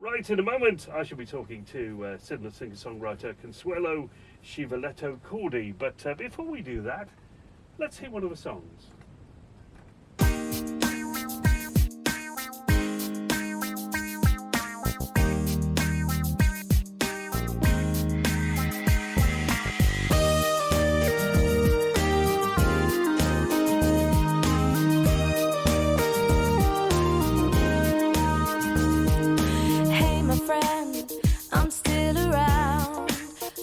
Right, in a moment I shall be talking to Sidmouth singer-songwriter Consuelo Scivoletto-Cordey, but before we do that, let's hear one of the songs.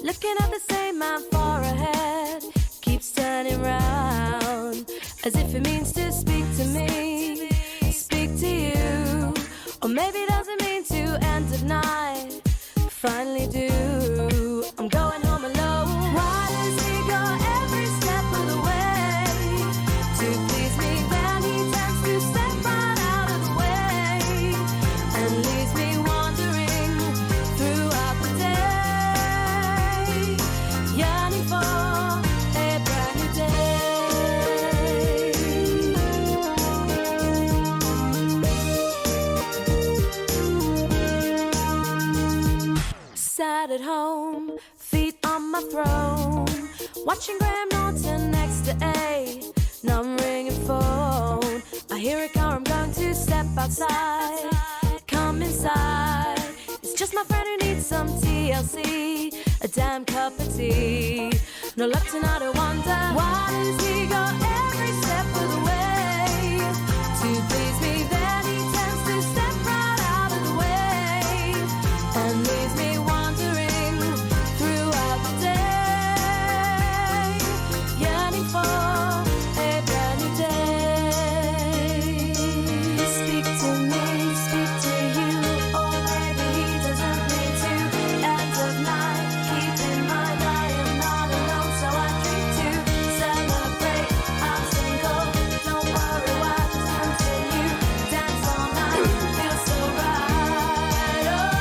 Looking at the same man far ahead, keeps turning round, as if it means to speak to me, speak to you, or maybe doesn't mean to end at night, finally do. I'm going home alone. Why does he go every step of the way to please me? Then he tends to step right out of the way and leaves me wandering throughout the day. Yearning for a brand new day. Sat at home, feet on my throne, watching Graham Norton next to A. Now I'm ringing phone. I hear a car, I'm going to step outside. Come inside. It's just my friend who needs some TLC, a damn cup of tea. No luck tonight, I wonder why does he go every step of the way to please me? Then he tends to step right out of the way and leaves me wandering throughout the day, yearning for a brand new day. Speak to me, speak to you, or maybe he doesn't mean to. End of night, keep in mind I am not alone, so I drink to celebrate. I'm single, don't worry, why just continue? Dance all night, feels so right. Oh,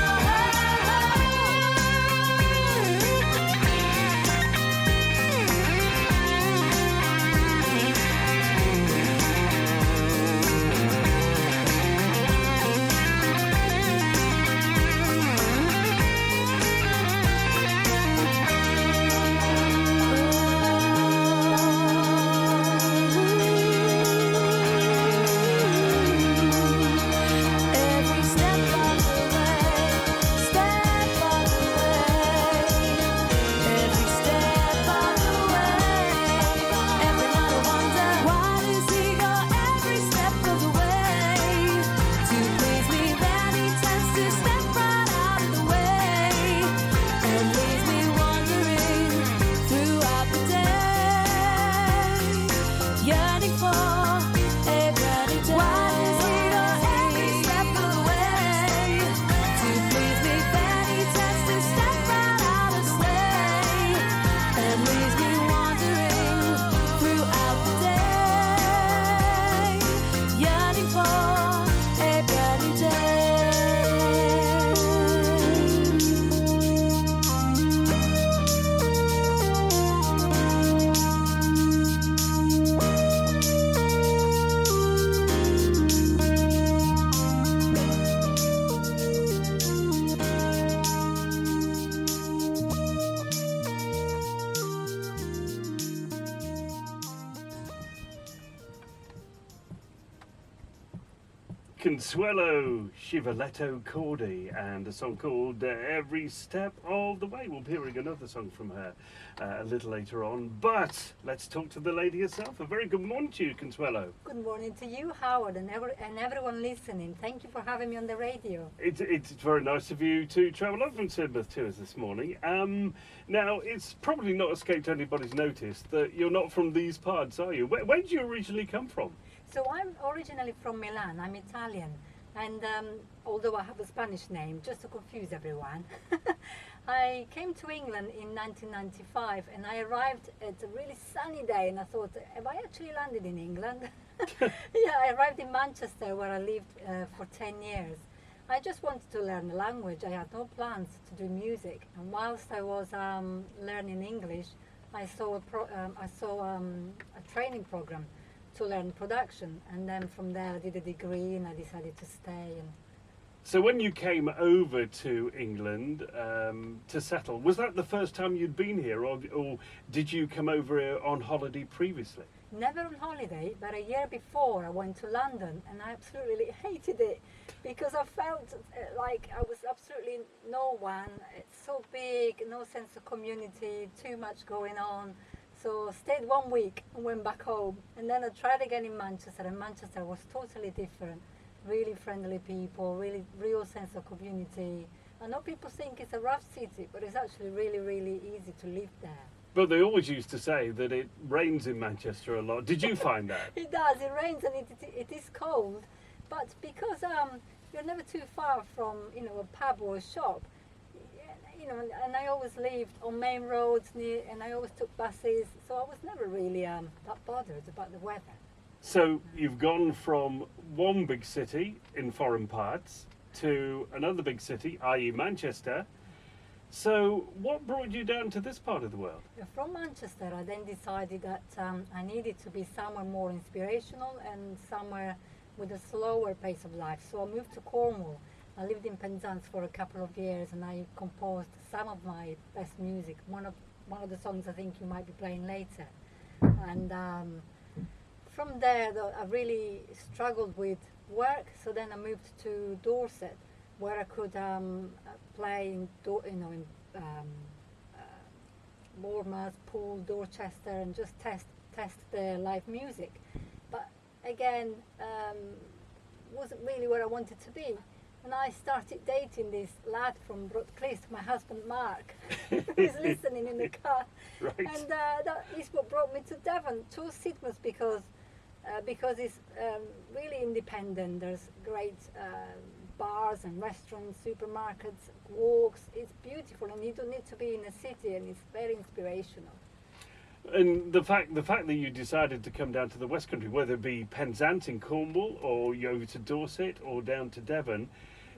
every step of the way, step of the way, every step of the way. Every night I wonder why does he go every step of the way to please me? Then he tends to step right out of the way and leaves me wandering throughout the day, yearning for a brand new day. Why does he go every step of the way to please me? Then he tends to step right out of the way and leaves me wandering throughout the day, yearning for a brand new day. Consuelo Scivoletto-Cordey and a song called Every Step of the Way. We'll be hearing another song from her a little later on, but let's talk to the lady herself. A very good morning to you, Consuelo. Good morning to you, Howard, and everyone listening. Thank you for having me on the radio. It's very nice of you to travel up from Sidmouth to us this morning. Now, it's probably not escaped anybody's notice that you're not from these parts, are you? Where did you originally come from? So I'm originally from Milan. I'm Italian, and although I have a Spanish name, just to confuse everyone, I came to England in 1995, and I arrived at a really sunny day, and I thought, have I actually landed in England? Yeah, I arrived in Manchester, where I lived for 10 years. I just wanted to learn the language. I had no plans to do music, and whilst I was learning English, I saw a training program to learn production, and then from there I did a degree and I decided to stay. And So when you came over to England to settle, was that the first time you'd been here, or did you come over here on holiday previously? Never on holiday, but a year before I went to London and I absolutely hated it because I felt like I was absolutely no one. It's so big, no sense of community, too much going on. So stayed 1 week and went back home. And then I tried again in Manchester, and Manchester was totally different. Really friendly people, really real sense of community. I know people think it's a rough city, but it's actually really, really easy to live there. But they always used to say that it rains in Manchester a lot. Did you find that? It does, it rains and it is cold. But because you're never too far from, a pub or a shop, and I always lived on main roads and I always took buses, so I was never really that bothered about the weather. So you've gone from one big city in foreign parts to another big city, i.e. Manchester. So what brought you down to this part of the world? From Manchester, I then decided that I needed to be somewhere more inspirational and somewhere with a slower pace of life. So I moved to Cornwall. I lived in Penzance for a couple of years and I composed some of my best music. One of the songs I think you might be playing later. And from there, though, I really struggled with work. So then I moved to Dorset, where I could play in Bournemouth, Poole, Dorchester, and just test the live music. But again, wasn't really where I wanted to be. And I started dating this lad from Broadcliff, my husband Mark, who's listening in the car. Right. And that is what brought me to Devon, to Sidmouth, because it's really independent. There's great bars and restaurants, supermarkets, walks. It's beautiful, and you don't need to be in a city, and it's very inspirational. And the fact that you decided to come down to the West Country, whether it be Penzance in Cornwall or you over to Dorset or down to Devon,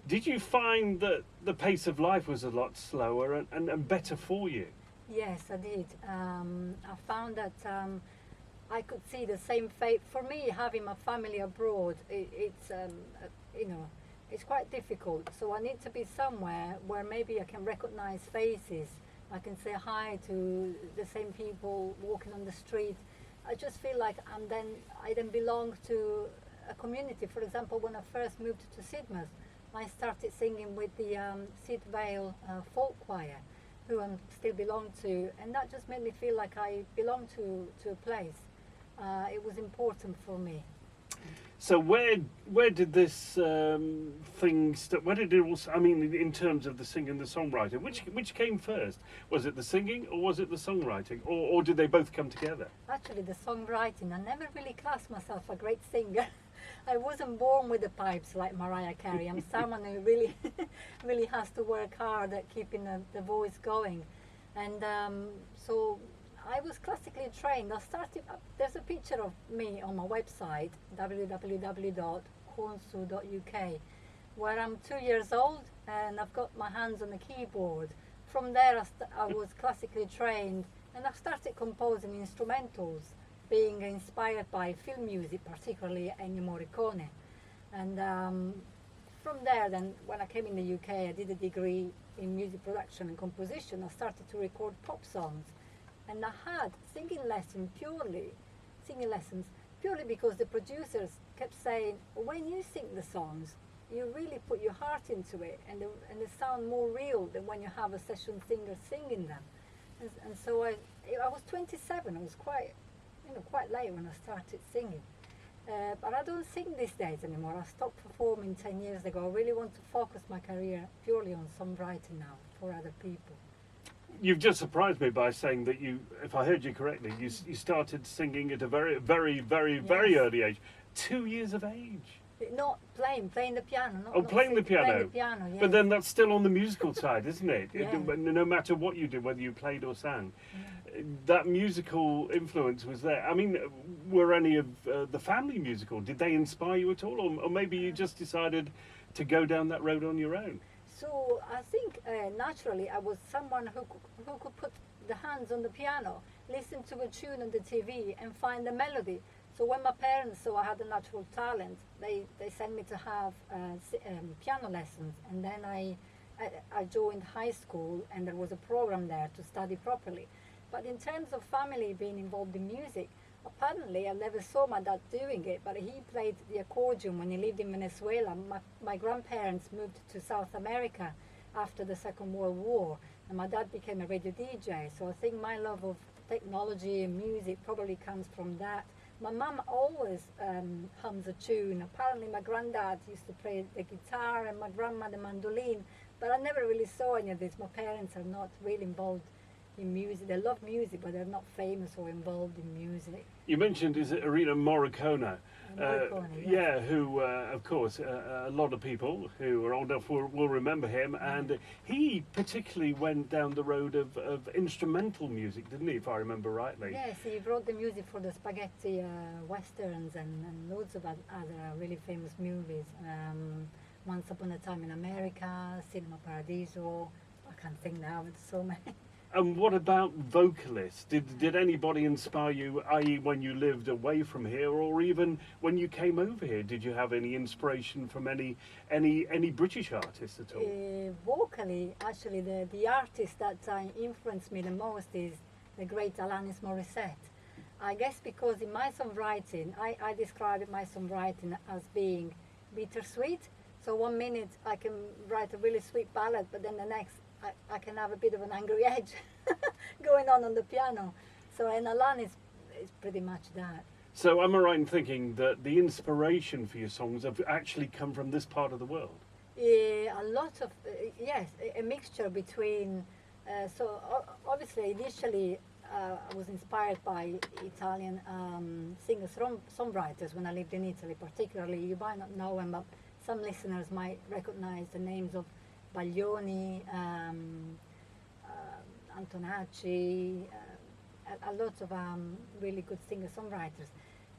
did you find that the pace of life was a lot slower and better for you? Yes, I did. I found that I could see the same fate. For me, having my family abroad, it's quite difficult. So I need to be somewhere where maybe I can recognize faces. I can say hi to the same people walking on the street. I just feel like I then belong to a community. For example, when I first moved to Sidmouth, I started singing with the Sid Vale folk choir, who I still belong to, and that just made me feel like I belong to a place. It was important for me. So where did this thing where did it all? I mean, in terms of the singing and the songwriting, which came first? Was it the singing or was it the songwriting, or did they both come together? Actually, the songwriting. I never really classed myself a great singer. I wasn't born with the pipes like Mariah Carey. I'm someone who really, really has to work hard at keeping the voice going, and so I was classically trained. There's a picture of me on my website, www.hornsu.uk, where I'm 2 years old and I've got my hands on the keyboard. From there, I was classically trained, and I started composing instrumentals, being inspired by film music, particularly Ennio Morricone. And from there, then, when I came in the UK, I did a degree in music production and composition. I started to record pop songs. And I had singing lessons purely because the producers kept saying, when you sing the songs, you really put your heart into it, and they sound more real than when you have a session singer singing them. And so I was 27. I was quite late when I started singing. But I don't sing these days anymore. I stopped performing 10 years ago. I really want to focus my career purely on songwriting now for other people. You've just surprised me by saying that if I heard you correctly, you started singing at a very, very, very, very early age. 2 years of age. Not playing the piano. Playing the piano. Playing the piano, yes. But then that's still on the musical side, isn't it? Yeah. No matter what you did, whether you played or sang, that musical influence was there. I mean, were any of the family musical? Did they inspire you at all, or maybe you just decided to go down that road on your own? So I think naturally I was someone who could put the hands on the piano, listen to a tune on the TV and find the melody. So when my parents saw I had a natural talent, they sent me to have piano lessons, and then I joined high school, and there was a program there to study properly. But in terms of family being involved in music, apparently I never saw my dad doing it, but he played the accordion when he lived in Venezuela. My grandparents moved to South America after the Second World War, and my dad became a radio DJ. So I think my love of technology and music probably comes from that. My mum always hums a tune. Apparently my granddad used to play the guitar and my grandma the mandolin, but I never really saw any of this. My parents are not really involved in music. They love music, but they're not famous or involved in music. You mentioned, is it Arena Morricone? Yeah. Who, of course, a lot of people who are old enough will remember him, and he particularly went down the road of instrumental music, didn't he, if I remember rightly? Yes, he wrote the music for the spaghetti westerns and loads of other really famous movies. Once Upon a Time in America, Cinema Paradiso, I can't think now, it's so many. And what about vocalists? Did anybody inspire you, i.e. when you lived away from here, or even when you came over here? Did you have any inspiration from any British artists at all? Vocally, actually, the artist that influenced me the most is the great Alanis Morissette. I guess because in my songwriting, I describe my songwriting as being bittersweet. So 1 minute I can write a really sweet ballad, but then the next I can have a bit of an angry edge going on the piano. So and Alanis is pretty much that. So am I right in thinking that the inspiration for your songs have actually come from this part of the world? A lot of, yes, a mixture between, obviously initially I was inspired by Italian singers-songwriters when I lived in Italy, particularly. You might not know them, but some listeners might recognize the names of Baglioni, Antonacci, a lot of really good singer-songwriters.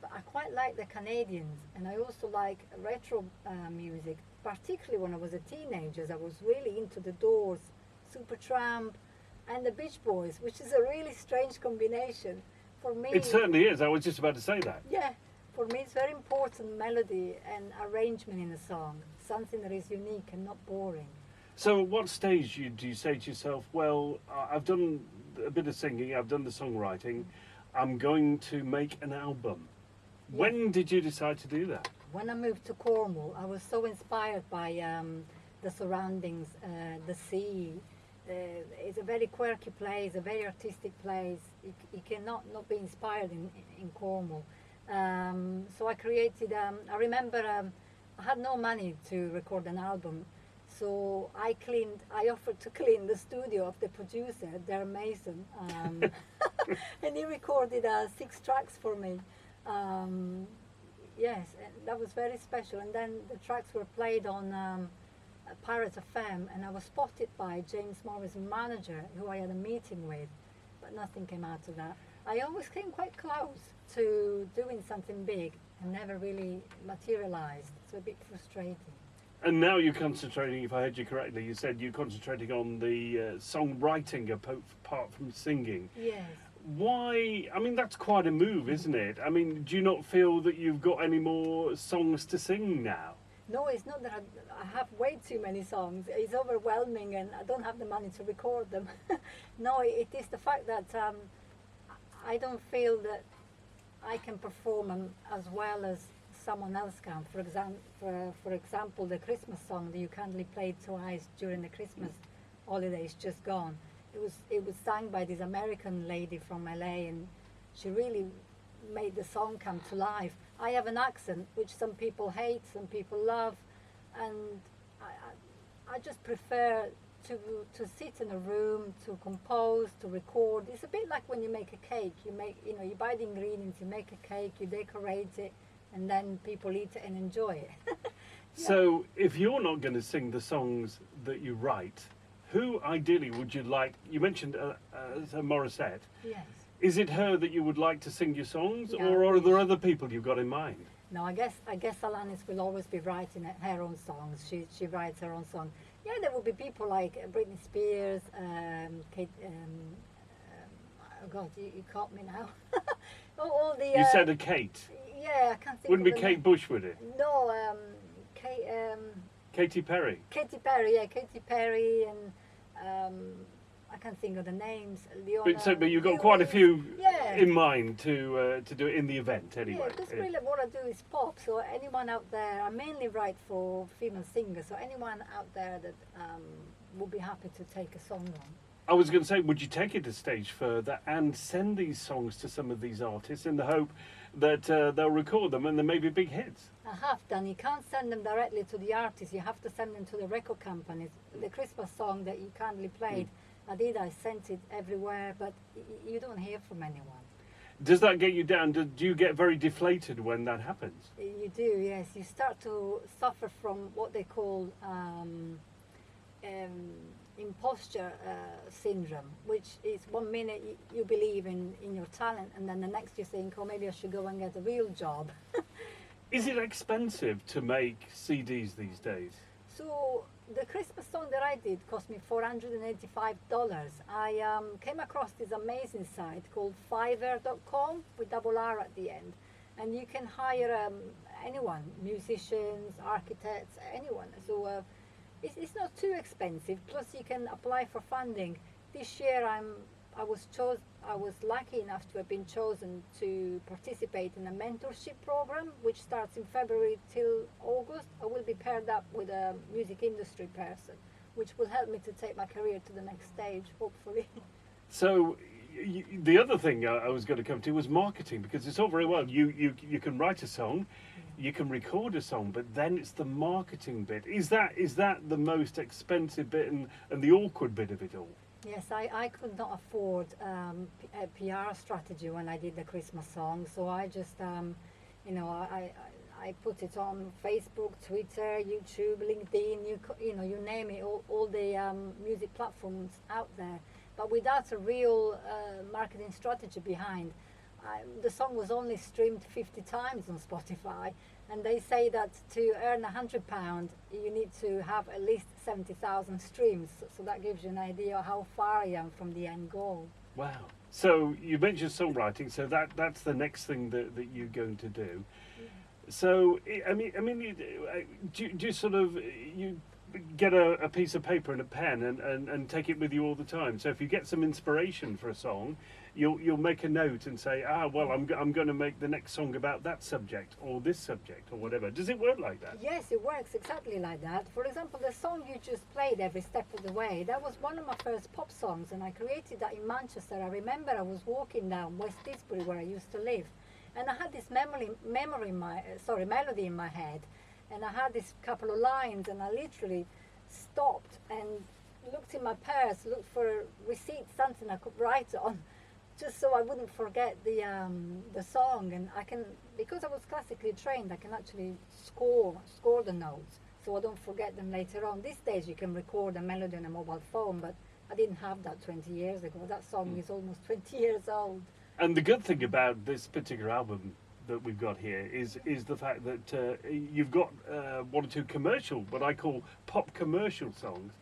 But I quite like the Canadians, and I also like retro music, particularly when I was a teenager. I was really into the Doors, Supertramp, and the Beach Boys, which is a really strange combination. For me, It certainly is. I was just about to say that. yeah, for me it's very important melody and arrangement in a song, something that is unique and not boring. So at what stage do you say to yourself, well, I've done a bit of singing, I've done the songwriting, I'm going to make an album? Yeah. When did you decide to do that? When I moved to Cornwall, I was so inspired by the surroundings, the sea. It's a very quirky place, a very artistic place. You cannot not be inspired in Cornwall. So I created, I remember I had no money to record an album. So I offered to clean the studio of the producer, Darren Mason, and he recorded 6 tracks for me. Yes, and that was very special. And then the tracks were played on Pirate FM, and I was spotted by James Morrison's manager, who I had a meeting with, but nothing came out of that. I always came quite close to doing something big and never really materialized. It's a bit frustrating. And now you're concentrating, if I heard you correctly, you said you're concentrating on the songwriting apart from singing. Yes. Why? I mean, that's quite a move, isn't it? I mean, do you not feel that you've got any more songs to sing now? No, it's not that I have way too many songs. It's overwhelming and I don't have the money to record them. No, it is the fact that I don't feel that I can perform them as well as someone else can. For example, the Christmas song that you kindly played twice during the Christmas holidays, Just Gone. It was sung by this American lady from LA, and she really made the song come to life. I have an accent which some people hate, some people love, and I just prefer to sit in a room, to compose, to record. It's a bit like when you make a cake. You buy the ingredients, you make a cake, you decorate it, and then people eat it and enjoy it. Yeah. So if you're not going to sing the songs that you write, who ideally would you like? You mentioned Morissette. Yes. Is it her that you would like to sing your songs, Yeah, or are there other people you've got in mind? No, I guess Alanis will always be writing her own songs. She writes her own song. Yeah, there will be people like Britney Spears, Kate. Oh God, you caught me now. All the. You said a Kate. Yeah, I can't think Wouldn't be of the Kate name. Bush, would it? No, Katy Perry. Katy Perry, yeah, Katy Perry, and I can't think of the names. Leona, But you've got quite a few Yeah. in mind to do it in the event Yeah, anyway. because really what I do is pop. So anyone out there, I mainly write for female singers. So anyone out there that would be happy to take a song on. I was going to say, would you take it a stage further and send these songs to some of these artists in the hope that they'll record them and they may be big hits? I have done. You can't send them directly to the artist. You have to send them to the record companies. The Christmas song that you kindly played, I did. I sent it everywhere, but you don't hear from anyone. Does that get you down? Do you get very deflated when that happens? You do, yes. You start to suffer from what they call imposter syndrome, which is 1 minute you believe in your talent, and then the next you think, oh, maybe I should go and get a real job. Is it expensive to make CDs these days? So the Christmas song that I did cost me $485. I came across this amazing site called Fiverr.com with double R at the end, and you can hire anyone, musicians, architects, anyone. So it's not too expensive. Plus you can apply for funding. This year I was lucky enough to have been chosen to participate in a mentorship program which starts in February till August. I will be paired up with a music industry person, which will help me to take my career to the next stage, hopefully. So the other thing I was going to come to was marketing, because it's all very well you can write a song, you can record a song, but then it's the marketing bit. Is that the most expensive bit and the awkward bit of it all? Yes, I could not afford a PR strategy when I did the Christmas song, so I just, I put it on Facebook, Twitter, YouTube, LinkedIn, you name it, all the music platforms out there. But without a real marketing strategy behind, the song was only streamed 50 times on Spotify, and they say that to earn £100 you need to have at least 70,000 streams, so that gives you an idea of how far I am from the end goal. Wow. So you mentioned songwriting, so that's the next thing that you're going to do. Yeah. So I mean, do you sort of you get a piece of paper and a pen and take it with you all the time? So if you get some inspiration for a song, you'll make a note and say, well, I'm going to make the next song about that subject or this subject or whatever. Does it work like that? Yes, it works exactly like that. For example, the song you just played, Every Step of the Way, that was one of my first pop songs, and I created that in Manchester. I remember I was walking down West Didsbury where I used to live, and I had this melody in my head, and I had this couple of lines, and I literally stopped and looked in my purse, looked for a receipt, something I could write on, just so I wouldn't forget the song. And I can, because I was classically trained, I can actually score the notes, so I don't forget them later on. These days you can record a melody on a mobile phone, but I didn't have that 20 years ago. That song is almost 20 years old. And the good thing about this particular album that we've got here is the fact that you've got one or two commercial, what I call pop commercial songs,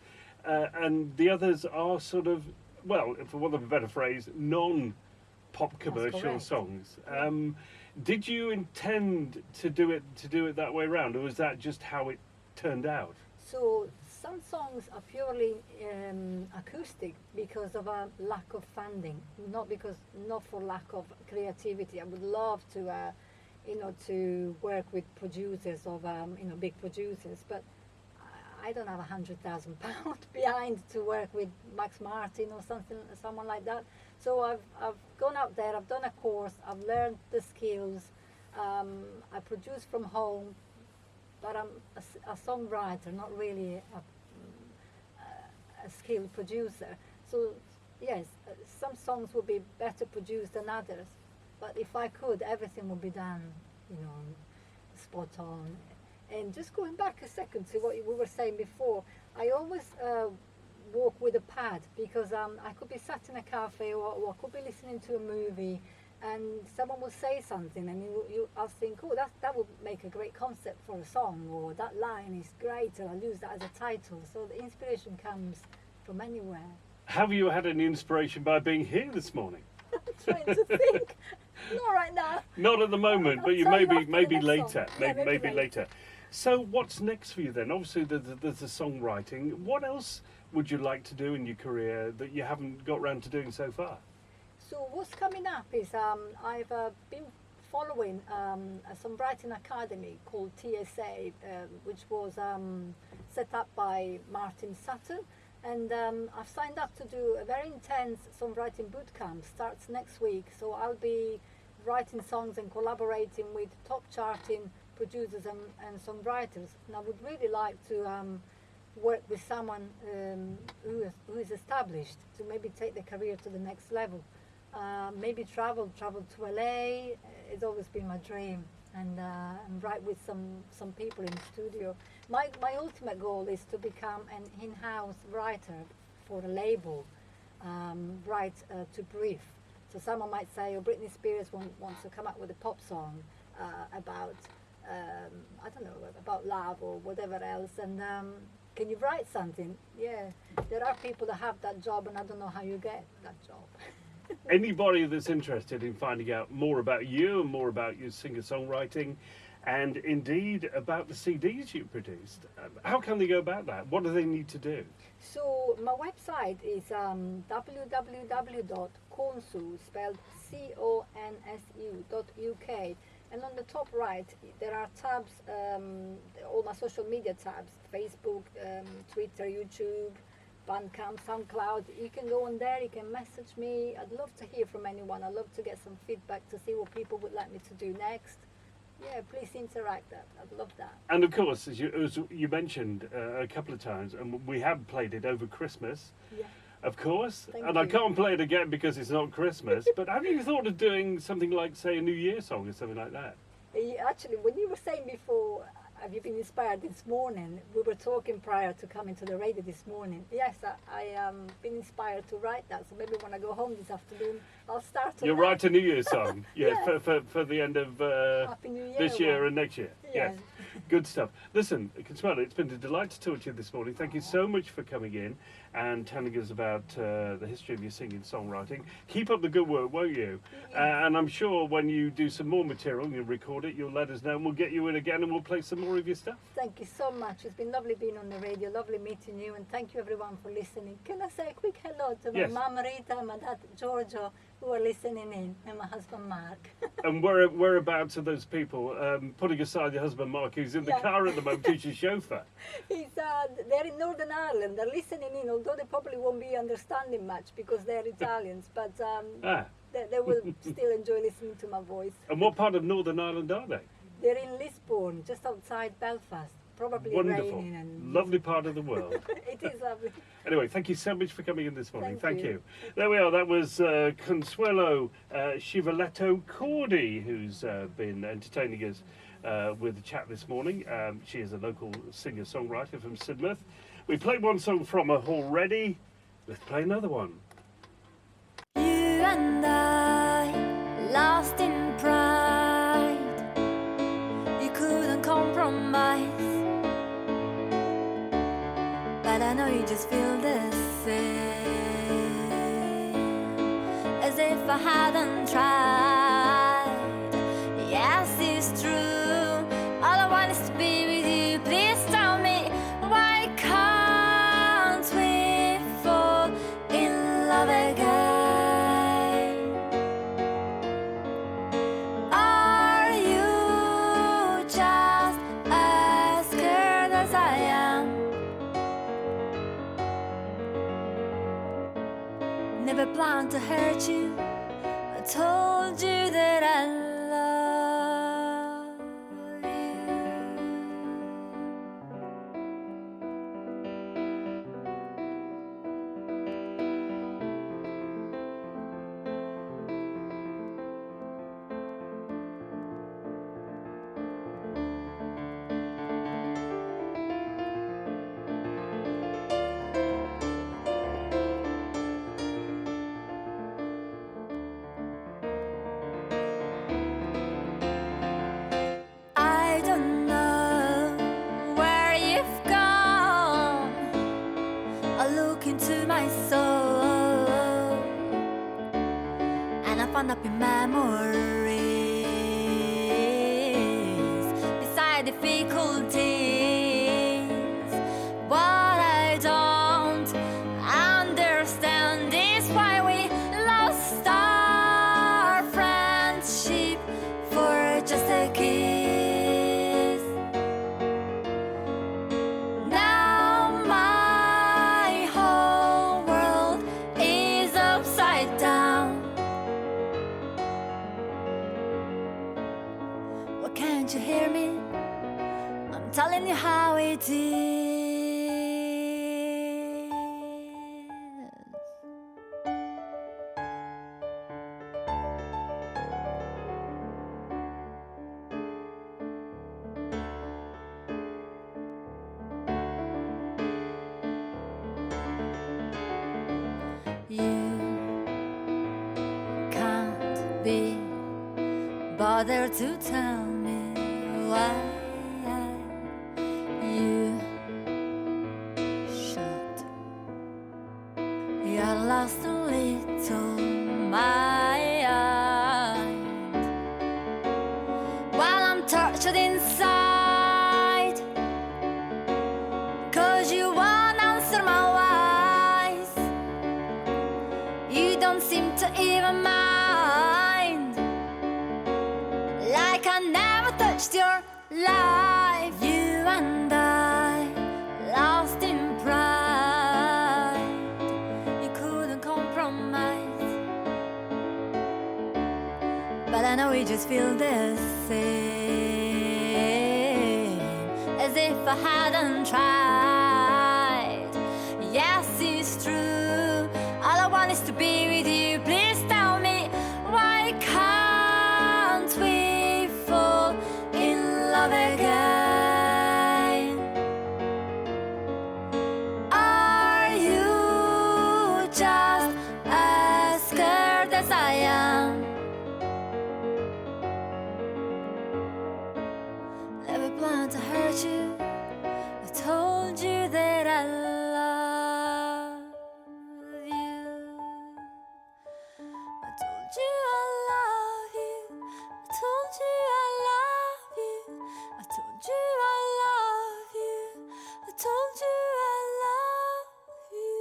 and the others are sort of, well, for want of a better phrase, non-pop commercial songs. Did you intend to do it that way around, or was that just how it turned out? So some songs are purely acoustic because of a lack of funding, not for lack of creativity. I would love to, to work with producers of, big producers, but I don't have £100,000 behind to work with Max Martin or someone like that. So I've gone out there, I've done a course, I've learned the skills, I produce from home, but I'm a songwriter, not really a skilled producer. So yes, some songs would be better produced than others, but if I could, everything would be done, spot on. And just going back a second to what we were saying before, I always walk with a pad, because I could be sat in a cafe or I could be listening to a movie, and someone will say something, and I'll think, oh, that would make a great concept for a song, or that line is great, and I'll use that as a title. So the inspiration comes from anywhere. Have you had any inspiration by being here this morning? I'm trying to think. Not right now. Not at the moment, but I'll you tell you maybe after the maybe next later. song. Yeah, Maybe later. So what's next for you then? Obviously, there's the songwriting. What else would you like to do in your career that you haven't got round to doing so far? So what's coming up is I've been following a songwriting academy called TSA, which was set up by Martin Sutton, and I've signed up to do a very intense songwriting boot camp. Starts next week, so I'll be writing songs and collaborating with top charting producers and songwriters. And I would really like to work with someone who is established to maybe take their career to the next level. Maybe travel to LA. It's always been my dream, and write with some people in the studio. My ultimate goal is to become an in-house writer for a label, write to brief. So someone might say, oh, Britney Spears wants to come up with a pop song about, I don't know, about love or whatever else, and can you write something? Yeah, there are people that have that job, and I don't know how you get that job. Anybody that's interested in finding out more about you and more about your singer-songwriting, and indeed about the CDs you produced, how can they go about that? What do they need to do? So my website is www.consu, spelled CONSU.UK, and on the top right there are tabs, all my social media tabs: Facebook, Twitter, YouTube, Bandcamp, SoundCloud. You can go on there, you can message me. I'd love to hear from anyone. I'd love to get some feedback to see what people would like me to do next. Yeah, please interact. I'd love that. And of course, as you mentioned a couple of times, and we have played it over Christmas, Yeah. of course, Thank and I you. can't play it again because it's not Christmas, but have you thought of doing something like, say, a New Year song or something like that? Actually, when you were saying before, have you been inspired this morning? We were talking prior to coming to the radio this morning. Yes, I been inspired to write that. So maybe when I go home this afternoon, I'll start to You'll write a New Year song, yeah, Yeah. for the end of Happy New Year this year one. and next year. Yeah. Yes, good stuff. Listen, Consuelo, it's been a delight to talk to you this morning. Thank you so much for coming in and telling us about the history of your singing songwriting. Keep up the good work, won't you? And I'm sure when you do some more material and you record it, you'll let us know and we'll get you in again and we'll play some more of your stuff. Thank you so much. It's been lovely being on the radio, lovely meeting you, and thank you everyone for listening. Can I say a quick hello to my Yes. mum Rita, my dad Giorgio, who are listening in, and my husband Mark. And whereabouts are those people, putting aside your husband Mark, who's in the Yeah. car at the moment, who's your chauffeur? They're in Northern Ireland. They're listening in, although they probably won't be understanding much because they're Italians, but Ah, they will still enjoy listening to my voice. and what part of Northern Ireland are they? They're in Lisburn, just outside Belfast. Probably Wonderful. raining and Lovely part of the world. it is lovely. Anyway, thank you so much for coming in this morning. Thank Thank you. you. There we are. That was Consuelo Scivoletto-Cordey, who's been entertaining us with a chat this morning. She is a local singer-songwriter from Exmouth. We played one song from her already. Let's play another one. You and I, lost in pride. You couldn't compromise. But I know you just feel the same, as if I hadn't tried. Yes, it's true. All I want is to be with you. Please tell me, why can't we fall in love again? Are you just as scared as I am? Never planned to hurt you. I told you that I love you. I don't know where you've gone. I look into my soul and I happy memories beside difficulties. What I don't understand is why we lost our friendship for just a kiss. Now my whole world is upside down. Why can't you hear me? I'm telling you how it is. You can't be bothered to tell me why you should. You're lost a little mind while I'm tortured inside, 'cause you won't answer my whys. You don't seem to even mind, like I never touched your life. You and I, lost in pride, you couldn't compromise. But I know we just feel the same, as if I hadn't tried. Yes, it's true, all I want is to be with you. Please tell me, why can't we fall in love again? Are you just as scared as I am? Never planned to hurt you. I told you that I love you. I told you I love you. I told you I love you. I told you I love you. I told you I love you.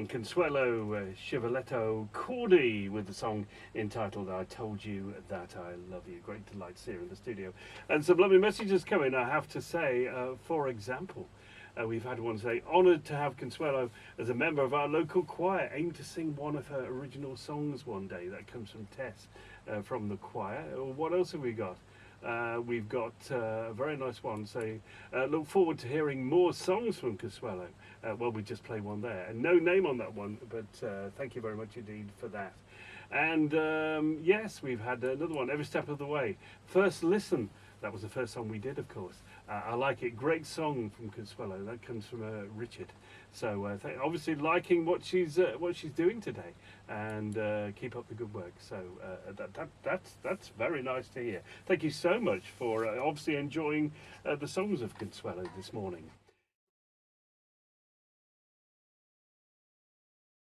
Consuelo Scivoletto-Cordey with the song entitled I Told You That I Love You. Great delights here in the studio. And some lovely messages coming, I have to say. For example, we've had one say, honoured to have Consuelo as a member of our local choir. Aim to sing one of her original songs one day. That comes from Tess from the choir. What else have we got? We've got a very nice one saying, look forward to hearing more songs from Consuelo. Well, we just played one there. And no name on that one, but thank you very much indeed for that. And yes, we've had another one, Every Step of the Way. First Listen. That was the first song we did, of course. I like it. Great song from Consuelo. That comes from Richard. So obviously liking what she's doing today, and keep up the good work. So that's very nice to hear. Thank you so much for obviously enjoying the songs of Consuelo this morning.